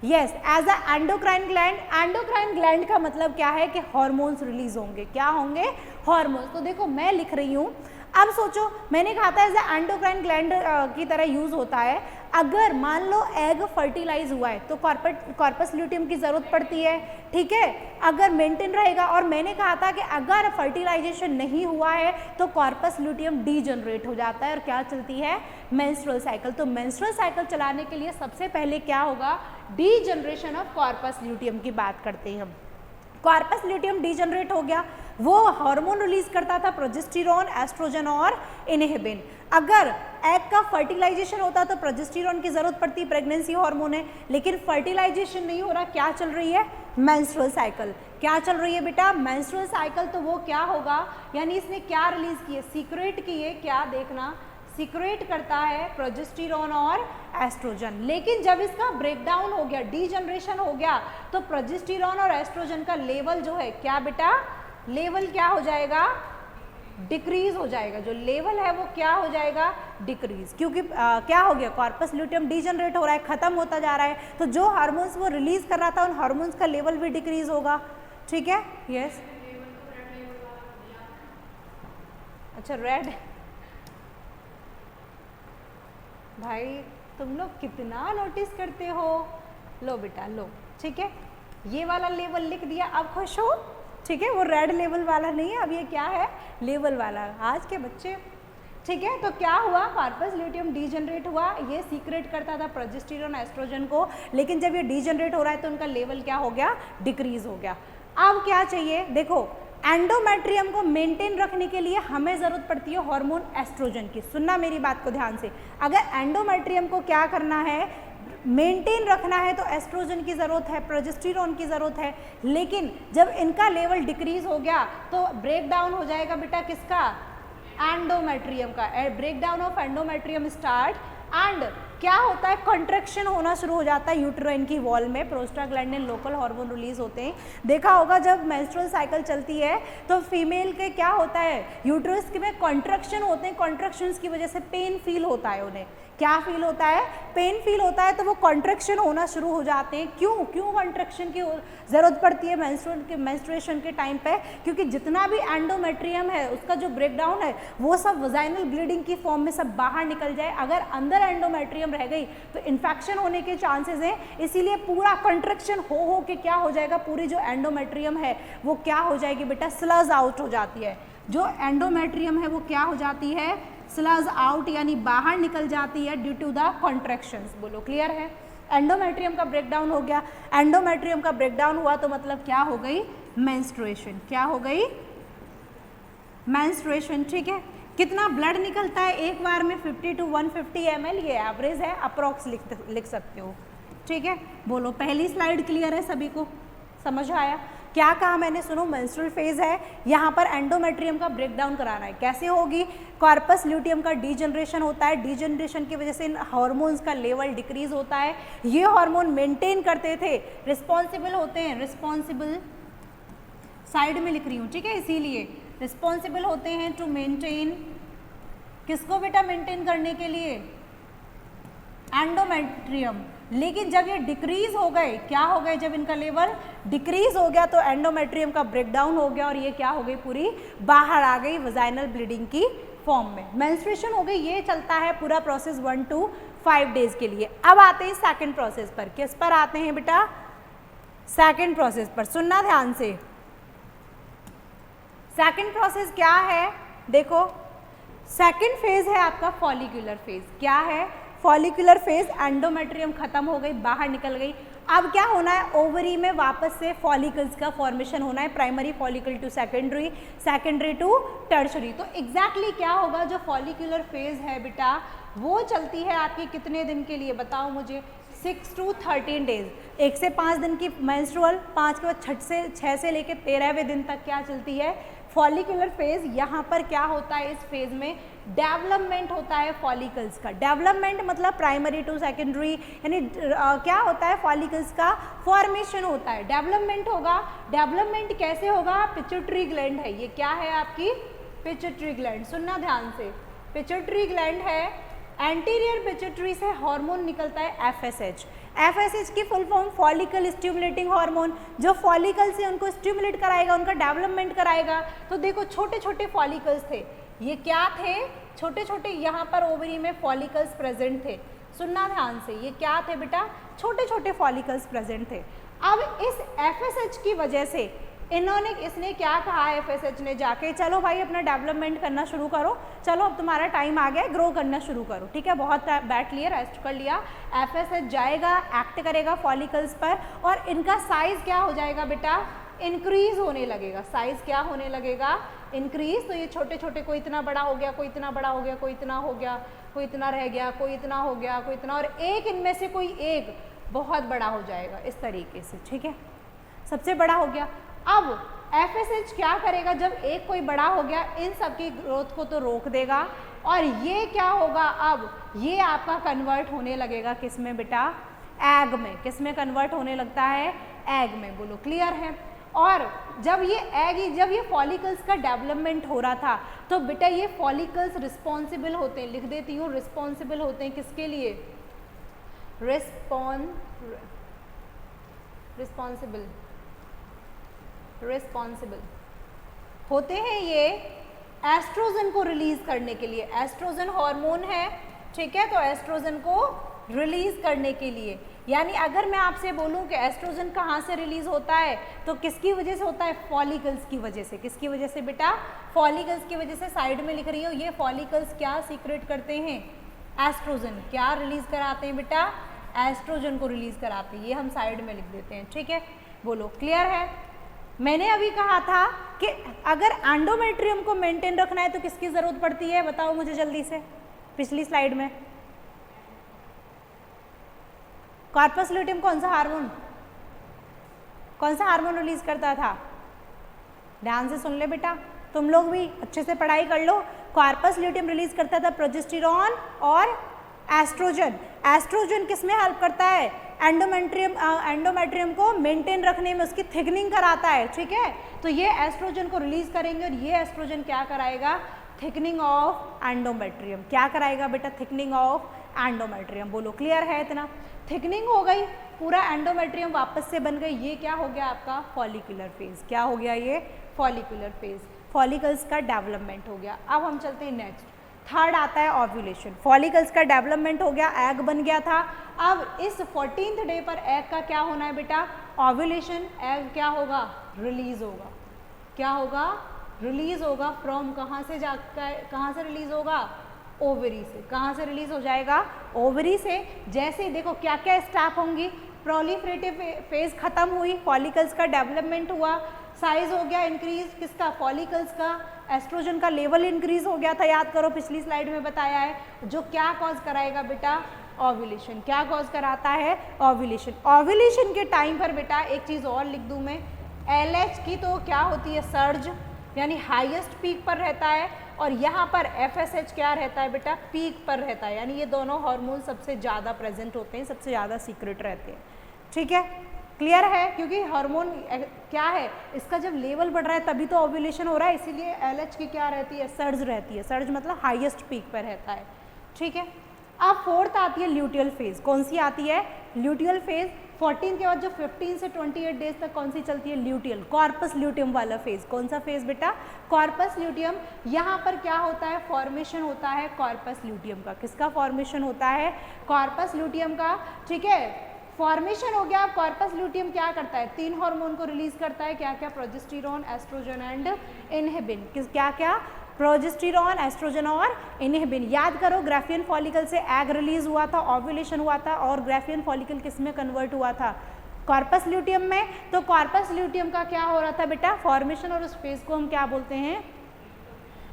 Yes, as a endocrine gland. Endocrine gland का मतलब क्या है कि हार्मोन्स रिलीज होंगे। क्या होंगे, हार्मोन्स। तो देखो मैं लिख रही हूँ, अब सोचो मैंने कहा था एज अ एंडोक्राइन ग्लैंड की तरह यूज होता है। अगर मान लो एग फर्टिलाइज हुआ है तो कॉर्पस ल्यूटियम की जरूरत पड़ती है, ठीक है, अगर मेंटेन रहेगा। और मैंने कहा था कि अगर फर्टिलाइजेशन नहीं हुआ है तो कॉर्पस ल्यूटियम डीजनरेट हो जाता है और क्या चलती है, मेंस्ट्रुअल साइकिल। तो मेंस्ट्रुअल साइकिल चलाने के लिए सबसे पहले क्या होगा, डीजनरेशन ऑफ कॉर्पस ल्यूटियम की बात करते हैं हम। कॉर्पस ल्यूटियम डीजनरेट हो गया, वो हार्मोन रिलीज करता था, प्रोजेस्टेरॉन, एस्ट्रोजन और इनहिबिन। अगर एग का फर्टिलाइजेशन होता तो प्रोजेस्टेरॉन की जरूरत पड़ती, प्रेगनेंसी हार्मोन है, लेकिन फर्टिलाइजेशन नहीं हो रहा, क्या चल रही है, मेंस्ट्रुअल साइकिल। क्या चल रही है बेटा, मेंस्ट्रुअल साइकिल। तो वो क्या होगा, यानी इसने क्या रिलीज किए, सीक्रेट किए, क्या देखना, सीक्रेट करता है प्रोजेस्टेरॉन और एस्ट्रोजन। लेकिन जब इसका ब्रेकडाउन हो गया, डीजनरेशन हो गया, तो प्रोजेस्टेरॉन और एस्ट्रोजन का लेवल जो है, क्या बेटा, लेवल क्या हो जाएगा, डिक्रीज हो जाएगा। जो लेवल है वो क्या हो जाएगा, डिक्रीज। क्योंकि क्या हो गया, कॉर्पस ल्यूटियम डीजनरेट हो रहा है, खत्म होता जा रहा है, तो जो हार्मोन्स वो रिलीज कर रहा था उन हार्मोन्स का लेवल भी डिक्रीज होगा, ठीक है। यस, अच्छा रेड, भाई तुम लोग कितना नोटिस करते हो, लो बेटा लो, ठीक है, ये वाला लेवल लिख दिया, अब खुश हो, ठीक है। वो रेड लेवल वाला नहीं है, अब ये क्या है, लेवल वाला, आज के बच्चे, ठीक है। तो क्या हुआ, कॉर्पस ल्यूटियम डीजनरेट हुआ, ये सीक्रेट करता था प्रोजेस्टेरॉन एस्ट्रोजन को, लेकिन जब ये डीजनरेट हो रहा है तो उनका लेवल क्या हो गया, डिक्रीज हो गया। अब क्या चाहिए, देखो एंडोमेट्रियम को मेंटेन रखने के लिए हमें जरूरत पड़ती है हार्मोन एस्ट्रोजन की। सुनना मेरी बात को ध्यान से, अगर एंडोमेट्रियम को क्या करना है, मेंटेन रखना है, तो एस्ट्रोजन की ज़रूरत है, प्रोजेस्टेरॉन की ज़रूरत है। लेकिन जब इनका लेवल डिक्रीज हो गया तो ब्रेक डाउन हो जाएगा बेटा किसका, एंडोमेट्रियम का। Break down of endometrium start and क्या होता है, कंट्रैक्शन होना शुरू हो जाता है यूट्राइन की वॉल में, प्रोस्टाग्लैंडिन लोकल हार्मोन रिलीज होते हैं। देखा होगा जब मेंस्ट्रुअल साइकिल चलती है तो फीमेल के क्या होता है, यूट्रस में कॉन्ट्रैक्शन होते हैं, कॉन्ट्रैक्शंस की वजह से पेन फील होता है उन्हें। क्या फील होता है, पेन फील होता है, तो वो कॉन्ट्रैक्शन होना शुरू हो जाते हैं। क्यों क्यों कॉन्ट्रैक्शन की ज़रूरत पड़ती है मेंस्ट्रुएशन के टाइम पे, क्योंकि जितना भी एंडोमेट्रियम है उसका जो ब्रेकडाउन है वो सब वजाइनल ब्लीडिंग की फॉर्म में सब बाहर निकल जाए। अगर अंदर एंडोमेट्रियम रह गई तो इन्फेक्शन होने के चांसेस हैं, इसीलिए पूरा कंट्रैक्शन हो के क्या हो जाएगा, पूरी जो एंडोमेट्रियम है वो क्या हो जाएगी बेटा, स्लज आउट हो जाती है। जो एंडोमेट्रियम है वो क्या हो जाती है, स्लज आउट, यानी बाहर निकल जाती है ड्यू टू द कॉन्ट्रैक्शंस। बोलो क्लियर है, एंडोमेट्रियम का ब्रेकडाउन हो गया। एंडोमेट्रियम का ब्रेकडाउन हुआ तो मतलब क्या हो गई, मेंस्ट्रुएशन। क्या हो गई, मेंस्ट्रुएशन, ठीक है। कितना ब्लड निकलता है एक बार में, 50 to 150 ml, ये एवरेज है, अप्रॉक्स लिख सकते हो, ठीक है। बोलो पहली स्लाइड क्लियर है, सभी को समझ आया। क्या कहा मैंने, सुनो, मेंस्ट्रुअल फेज है, यहाँ पर एंडोमेट्रियम का ब्रेकडाउन कराना है। कैसे होगी, कॉर्पस ल्यूटियम का डीजनरेशन होता है, डीजनरेशन की वजह से इन हार्मोन्स का लेवल डिक्रीज होता है। ये हार्मोन मेंटेन करते थे, रिस्पॉन्सिबल होते हैं, रिस्पॉन्सिबल साइड में लिख रही हूँ, ठीक है, इसीलिए रिस्पॉन्सिबल होते हैं टू मेंटेन, किसको बेटा, मेंटेन करने के लिए, एंडोमेट्रियम। लेकिन जब ये डिक्रीज हो गए, क्या हो गए, जब इनका लेवल डिक्रीज हो गया तो एंडोमेट्रियम का ब्रेकडाउन हो गया और ये क्या हो गई, पूरी बाहर आ गई वजाइनल ब्लीडिंग की फॉर्म में, मेंस्ट्रुएशन हो गई। ये चलता है पूरा प्रोसेस 1 to 5 डेज के लिए। अब आते हैं सेकंड प्रोसेस पर, किस पर आते हैं बेटा, सेकंड प्रोसेस पर सुनना ध्यान से। सेकंड प्रोसेस क्या है, देखो सेकंड फेज है आपका फॉलिकुलर फेज। क्या है? फॉलिकुलर फेज, एंडोमेट्रियम खत्म हो गई, बाहर निकल गई। अब क्या होना है, ओवरी में वापस से फॉलिकल्स का फॉर्मेशन होना है, primary follicle to secondary, secondary to tertiary. तो एग्जैक्टली क्या होगा, जो फॉलिकुलर फेज है बेटा वो चलती है आपकी कितने दिन के लिए बताओ मुझे, 6 to 13 डेज, 1 से 5 दिन की मेंस्ट्रुअल, 5 के बाद 6 से लेकर 13वें दिन तक क्या चलती है, फॉलिकुलर फेज। यहाँ पर क्या होता है, इस फेज में डेवलपमेंट होता है फॉलिकल्स का। डेवलपमेंट मतलब प्राइमरी टू सेकेंडरी, यानी क्या होता है, फॉलिकल्स का फॉर्मेशन होता है, डेवलपमेंट होगा। डेवलपमेंट कैसे होगा, पिट्यूटरी ग्लैंड है, ये क्या है आपकी पिट्यूटरी ग्लैंड, सुनना ध्यान से, पिट्यूटरी ग्लैंड है। एंटीरियर पिट्यूटरी से हार्मोन निकलता है एफएसएच। एफएसएच की full form follicle stimulating hormone, जो फॉलिकल से उनको स्टिमुलेट कराएगा, उनका डेवलपमेंट कराएगा। तो देखो छोटे छोटे फॉलिकल्स थे, ये क्या थे, छोटे छोटे, यहाँ पर ओवरी में फॉलिकल्स प्रेजेंट थे, सुनना ध्यान से, ये क्या थे बेटा, छोटे छोटे फॉलिकल्स प्रेजेंट थे। अब इस एफएसएच की वजह से इसने क्या कहा, एफएसएच ने जाके चलो भाई अपना डेवलपमेंट करना शुरू करो, चलो अब तुम्हारा टाइम आ गया, ग्रो करना शुरू करो, ठीक है, बहुत बैठ लिया, रेस्ट कर लिया। एफएसएच जाएगा, एक्ट करेगा फॉलिकल्स पर, और इनका साइज क्या हो जाएगा बेटा, इंक्रीज होने लगेगा। साइज क्या होने लगेगा, इंक्रीज। तो ये छोटे छोटे, कोई इतना बड़ा हो गया, कोई इतना बड़ा हो गया, कोई इतना हो गया, कोई इतना रह गया, कोई इतना हो गया, कोई इतना, और एक इनमें से कोई एक बहुत बड़ा हो जाएगा इस तरीके से, ठीक है, सबसे बड़ा हो गया। अब एफएसएच क्या करेगा, जब एक कोई बड़ा हो गया, इन सब की ग्रोथ को तो रोक देगा, और ये क्या होगा, अब ये आपका कन्वर्ट होने लगेगा किस में बेटा, एग में। किस में कन्वर्ट होने लगता है, एग में, बोलो क्लियर है। और जब ये फॉलिकल्स का डेवलपमेंट हो रहा था, तो बेटा ये फॉलिकल्स रिस्पॉन्सिबल होते हैं, लिख देती हूँ, रिस्पॉन्सिबल होते हैं किसके लिए, रिस्पॉन्सिबल होते हैं ये एस्ट्रोजन को रिलीज करने के लिए। एस्ट्रोजन हार्मोन है, ठीक है, तो एस्ट्रोजन को रिलीज करने के लिए, यानी अगर मैं आपसे बोलूं कि एस्ट्रोजन कहाँ से रिलीज होता है, तो किसकी वजह से होता है, फॉलिकल्स की वजह से। किसकी वजह से बेटा, फॉलिकल्स की वजह से। साइड में लिख रही हूँ, ये फॉलिकल्स क्या सीक्रेट करते हैं, एस्ट्रोजन। क्या रिलीज कराते हैं बेटा, एस्ट्रोजन को रिलीज कराते हैं, ये हम साइड में लिख देते हैं, ठीक है, बोलो क्लियर है। मैंने अभी कहा था कि अगर एंडोमेट्रियम को मेंटेन रखना है तो किसकी जरूरत पड़ती है, बताओ मुझे जल्दी से, पिछली स्लाइड में कॉर्पस ल्यूटियम कौन सा हार्मोन रिलीज करता था, ध्यान से सुन ले बेटा, तुम लोग भी अच्छे से पढ़ाई कर लो। कॉर्पस ल्यूटियम रिलीज करता था प्रोजेस्टेरॉन और एस्ट्रोजन। एस्ट्रोजन किस में हेल्प करता है, एंडोमेट्रियम को मेंटेन रखने में, उसकी थिकनिंग कराता है, ठीक है। तो ये एस्ट्रोजन को रिलीज करेंगे, और ये एस्ट्रोजन क्या कराएगा, थिकनिंग ऑफ एंडोमेट्रियम। क्या कराएगा बेटा, थिकनिंग ऑफ एंडोमेट्रियम, बोलो क्लियर है इतना। थिकनिंग हो गई, पूरा एंडोमेट्रियम वापस से बन गई, ये क्या हो गया आपका फॉलिकुलर फेज। क्या हो गया ये, फॉलिकुलर फेज, फॉलिकल्स का डेवलपमेंट हो गया। अब हम चलते हैं नेक्स्ट, थर्ड आता है ओव्यूलेशन। फॉलिकल्स का डेवलपमेंट हो गया, एग बन गया था। अब इस 14th डे पर एग का क्या होना है बेटा, ओव्यूलेशन। एग क्या होगा, रिलीज होगा। क्या होगा, रिलीज होगा फ्रॉम, कहाँ से जाकर, कहाँ से रिलीज होगा, ओवरी से। कहाँ से रिलीज हो जाएगा, ओवरी से। जैसे देखो क्या क्या स्टेप होंगी, प्रोलिफरेटिव फेज खत्म हुई, फॉलिकल्स का डेवलपमेंट हुआ, साइज हो गया इंक्रीज, किसका, फॉलिकल्स का। एस्ट्रोजन का लेवल इंक्रीज हो गया था, याद करो पिछली स्लाइड में बताया है, जो क्या कॉज कराएगा बेटा, ओव्यूलेशन। क्या कॉज कराता है, ओव्यूलेशन। ओव्यूलेशन के टाइम पर बेटा एक चीज और लिख दूं मैं, LH की तो क्या होती है, सर्ज, यानी हाईएस्ट पीक पर रहता है, और यहाँ पर FSH क्या रहता है बेटा, पीक पर रहता है, यानी ये दोनों हार्मोन सबसे ज़्यादा प्रेजेंट होते हैं, सबसे ज़्यादा सीक्रेट रहते हैं, ठीक है, क्लियर है। क्योंकि हार्मोन क्या है, इसका जब लेवल बढ़ रहा है तभी तो ओव्यूलेशन हो रहा है, इसीलिए LH की क्या रहती है, सर्ज रहती है। सर्ज मतलब हाईएस्ट पीक पर रहता है, ठीक है। अब फोर्थ आती है ल्यूटियल फेज। कौन सी आती है, ल्यूटियल फेज। 14 के बाद जो 15 से 28 डेज तक कौन सी चलती है, ल्यूटियल, कॉर्पस ल्यूटियम वाला फेज। कौन सा फेज बेटा, कॉर्पस ल्यूटियम। यहाँ पर क्या होता है, फॉर्मेशन होता है कॉर्पस ल्यूटियम का। किसका फॉर्मेशन होता है, कॉर्पस ल्यूटियम का, ठीक है। फॉर्मेशन हो गया। कॉर्पस ल्यूटियम क्या करता है, 3 हार्मोन को रिलीज करता है, क्या क्या, प्रोजेस्टेरॉन, एस्ट्रोजन एंड इनहिबिन। क्या क्या, प्रोजेस्टेरॉन, एस्ट्रोजन और इनहिबिन। याद करो ग्राफियन फॉलिकल से एग रिलीज हुआ था, ओव्यूलेशन हुआ था, और ग्राफियन फॉलिकल किस में कन्वर्ट हुआ था, कॉर्पस ल्यूटियम में। तो कॉर्पस ल्यूटियम का क्या हो रहा था बेटा, फॉर्मेशन, और उस फेज को हम क्या बोलते हैं,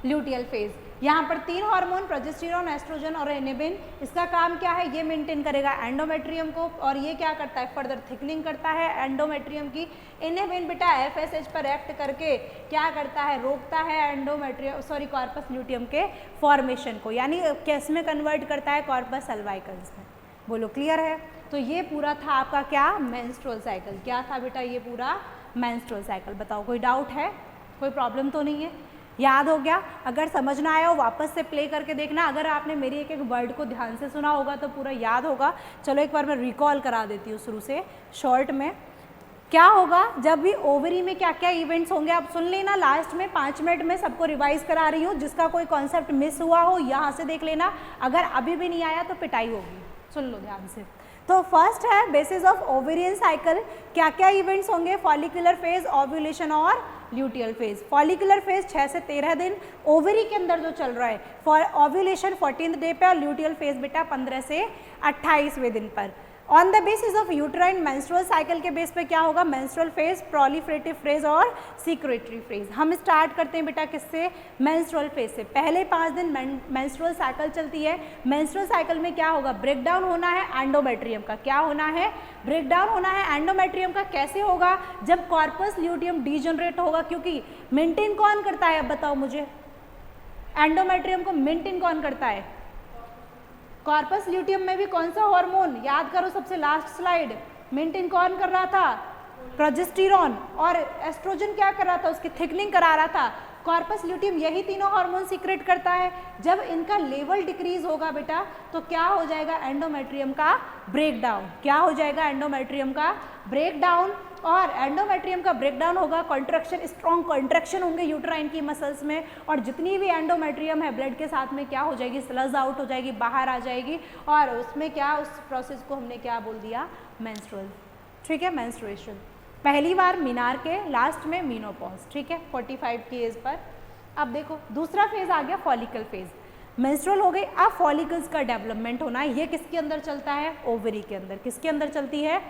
ल्यूटियल फेज। यहाँ पर 3 हार्मोन, प्रोजेस्टेरॉन, एस्ट्रोजन और इनहिबिन, इसका काम क्या है, ये मेंटेन करेगा एंडोमेट्रियम को, और ये क्या करता है, फर्दर थिकनिंग करता है एंडोमेट्रियम की। इनहिबिन बेटा FSH पर एक्ट करके क्या करता है, रोकता है एंडोमेट्रियम कॉर्पस ल्यूटियम के फॉर्मेशन को, यानी किस में कन्वर्ट करता है, कॉर्पस सल्वाइकल्स में। बोलो क्लियर है। तो ये पूरा था आपका क्या, मेंस्ट्रुअल साइकिल। क्या था बेटा, ये पूरा मेंस्ट्रुअल साइकिल। बताओ कोई डाउट है, कोई प्रॉब्लम तो नहीं है, याद हो गया। अगर समझ ना आया हो वापस से प्ले करके देखना, अगर आपने मेरी एक एक वर्ड को ध्यान से सुना होगा तो पूरा याद होगा। चलो एक बार मैं रिकॉल करा देती हूँ शुरू से शॉर्ट में। क्या होगा जब भी ओवरी में क्या क्या इवेंट्स होंगे, आप सुन लेना, लास्ट में 5 मिनट में सबको रिवाइज करा रही हूँ। जिसका कोई कॉन्सेप्ट मिस हुआ हो यहाँ से देख लेना, अगर अभी भी नहीं आया तो पिटाई होगी, सुन लो ध्यान से। तो फर्स्ट है बेसिस ऑफ ओवेरियन साइकिल, क्या क्या इवेंट्स होंगे, फॉलिकुलर फेज, ओव्यूलेशन और ल्यूटियल फेज। फॉलिकुलर फेज 6 से 13 दिन ओवरी के अंदर जो चल रहा है, फॉर ओव्यूलेशन 14th डे पे, और ल्यूटियल फेज बेटा 15 से 28वें दिन पर। On the basis of uterine menstrual cycle के बेस पे क्या होगा, मेंस्ट्रुअल फेज, प्रोलिफरेटिव फेज और सीक्रेटरी फेज। हम स्टार्ट करते हैं बेटा किससे, मेंस्ट्रुअल फेज से। पहले 5 दिन मेंस्ट्रुअल साइकिल चलती है। मेंस्ट्रुअल साइकिल में क्या होगा, ब्रेकडाउन होना है एंडोमेट्रियम का। क्या होना है, ब्रेकडाउन होना है एंडोमेट्रियम का। कैसे होगा, जब कॉर्पस ल्यूटियम डीजनरेट होगा, क्योंकि मेंटेन कौन करता है, अब बताओ मुझे, एंडोमेट्रियम को मेंटेन कौन करता है, कॉर्पस ल्यूटियम में भी कौन सा हार्मोन, याद करो सबसे लास्ट स्लाइड, मेंटेन कौन कर रहा था, प्रोजेस्टेरॉन, और एस्ट्रोजन क्या कर रहा था, उसकी थिकनिंग करा रहा था। कॉर्पस ल्यूटियम यही तीनों हार्मोन सीक्रेट करता है। जब इनका लेवल डिक्रीज होगा बेटा तो क्या हो जाएगा, एंडोमेट्रियम का ब्रेकडाउन। क्या हो जाएगा, एंडोमेट्रियम का ब्रेकडाउन। और एंडोमेट्रियम का ब्रेकडाउन होगा, कॉन्ट्रैक्शन, स्ट्रॉन्ग कॉन्ट्रैक्शन होंगे यूट्राइन की मसल्स में, और जितनी भी एंडोमेट्रियम है ब्लड के साथ में क्या हो जाएगी, स्लज आउट हो जाएगी, बाहर आ जाएगी, और उसमें क्या, उस प्रोसेस को हमने क्या बोल दिया, मेंस्ट्रुअल। ठीक है, मेंस्ट्रुएशन। पहली बार मीनार के, लास्ट में मीनोपॉज। ठीक है, 45 की एज पर। अब देखो दूसरा फेज आ गया, फॉलिकल फेज। मेंस्ट्रुअल हो गई, अब फॉलिकल्स का डेवलपमेंट होना है। ये किसके अंदर चलता है, ओवरी के अंदर। किसके अंदर चलती है,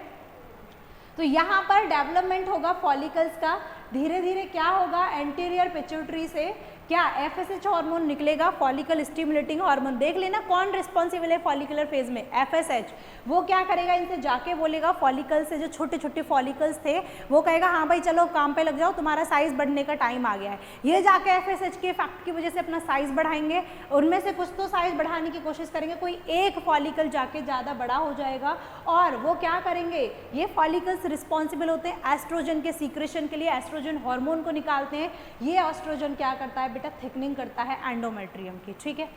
तो यहाँ पर डेवलपमेंट होगा फॉलिकल्स का। धीरे धीरे क्या होगा, एंटीरियर पिट्यूटरी से क्या FSH हार्मोन निकलेगा, फॉलिकल स्टिमुलेटिंग हार्मोन। देख लेना कौन रिस्पॉन्सिबल है फॉलिकुलर फेज में, FSH। वो क्या करेगा, इनसे जाके बोलेगा, फॉलिकल से जो छोटे छोटे फॉलिकल्स थे वो कहेगा हाँ भाई चलो काम पे लग जाओ, तुम्हारा साइज बढ़ने का टाइम आ गया है। ये जाके FSH के इफेक्ट की वजह से अपना साइज बढ़ाएंगे, उनमें से कुछ तो साइज बढ़ाने की कोशिश करेंगे, कोई एक फॉलिकल जाके ज़्यादा बड़ा हो जाएगा, और वो क्या करेंगे, ये फॉलिकल्स रिस्पॉन्सिबल होते हैं एस्ट्रोजन के सीक्रेशन के लिए, एस्ट्रोजन हार्मोन को निकालते हैं। ये एस्ट्रोजन क्या करता है बेटा, थिकनिंग करता है एंडोमेट्रियम की। ठीक है,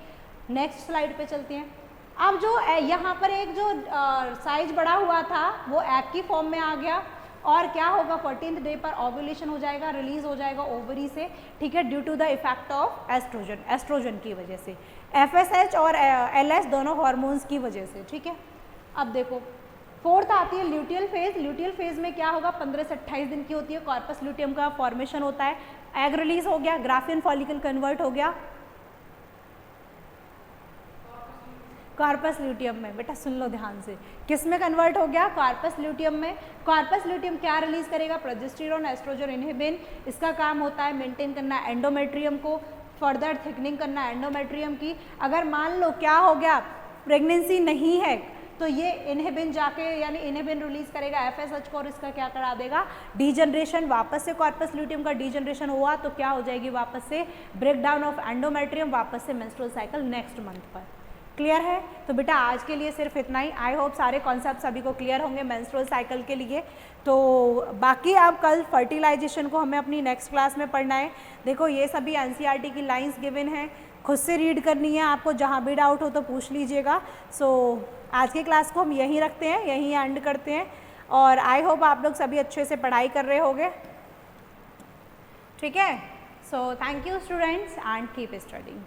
नेक्स्ट स्लाइड पे चलते हैं। अब जो यहाँ पर एक जो साइज बड़ा हुआ था वो एग की फॉर्म में आ गया, और क्या होगा, 14th डे पर ओव्यूलेशन हो जाएगा, रिलीज हो जाएगा ओवरी से। ठीक है, due to the effect of estrogen, estrogen की वजह से, FSH और LH दोनों हार्मोन्स की वजह से। ठीक है, अब देखो फोर्थ आती है ल्यूटियल फेज। ल्यूटियल फेज में क्या होगा, 15 से 28 दिन की होती है, कॉर्पस ल्यूटियम का फॉर्मेशन होता है, एग रिलीज हो गया, ग्राफियन फॉलिकल कन्वर्ट हो गया कॉर्पस ल्यूटियम में। बेटा सुन लो ध्यान से, किस में कन्वर्ट हो गया, कॉर्पस ल्यूटियम में। कॉर्पस ल्यूटियम क्या रिलीज करेगा, प्रोजेस्टेरॉन, एस्ट्रोजन, इनहिबिन। इसका काम होता है मेंटेन करना एंडोमेट्रियम को, फर्दर थिकनिंग करना एंडोमेट्रियम की। अगर मान लो क्या हो गया, प्रेगनेंसी नहीं है, तो ये इनहिबिन जाके, यानी इनहिबिन रिलीज करेगा FSH को, और इसका क्या करा देगा, डीजनरेशन। वापस से कॉर्पस ल्यूटियम का डीजनरेशन हुआ तो क्या हो जाएगी, वापस से ब्रेकडाउन ऑफ एंडोमेट्रियम, वापस से मेंस्ट्रुअल साइकिल नेक्स्ट मंथ पर। क्लियर है। तो बेटा आज के लिए सिर्फ इतना ही। आई होप सारे कॉन्सेप्ट सभी को क्लियर होंगे मेंस्ट्रुअल साइकिल के लिए। तो बाकी अब कल फर्टिलाइजेशन को हमें अपनी नेक्स्ट क्लास में पढ़ना है। देखो ये सभी NCERT की लाइंस गिवन हैं, खुद से रीड करनी है आपको, जहाँ भी डाउट हो तो पूछ लीजिएगा। सो आज की क्लास को हम यहीं रखते हैं, यहीं एंड करते हैं, और आई होप आप लोग सभी अच्छे से पढ़ाई कर रहे होंगे। ठीक है, so thank you students and keep studying.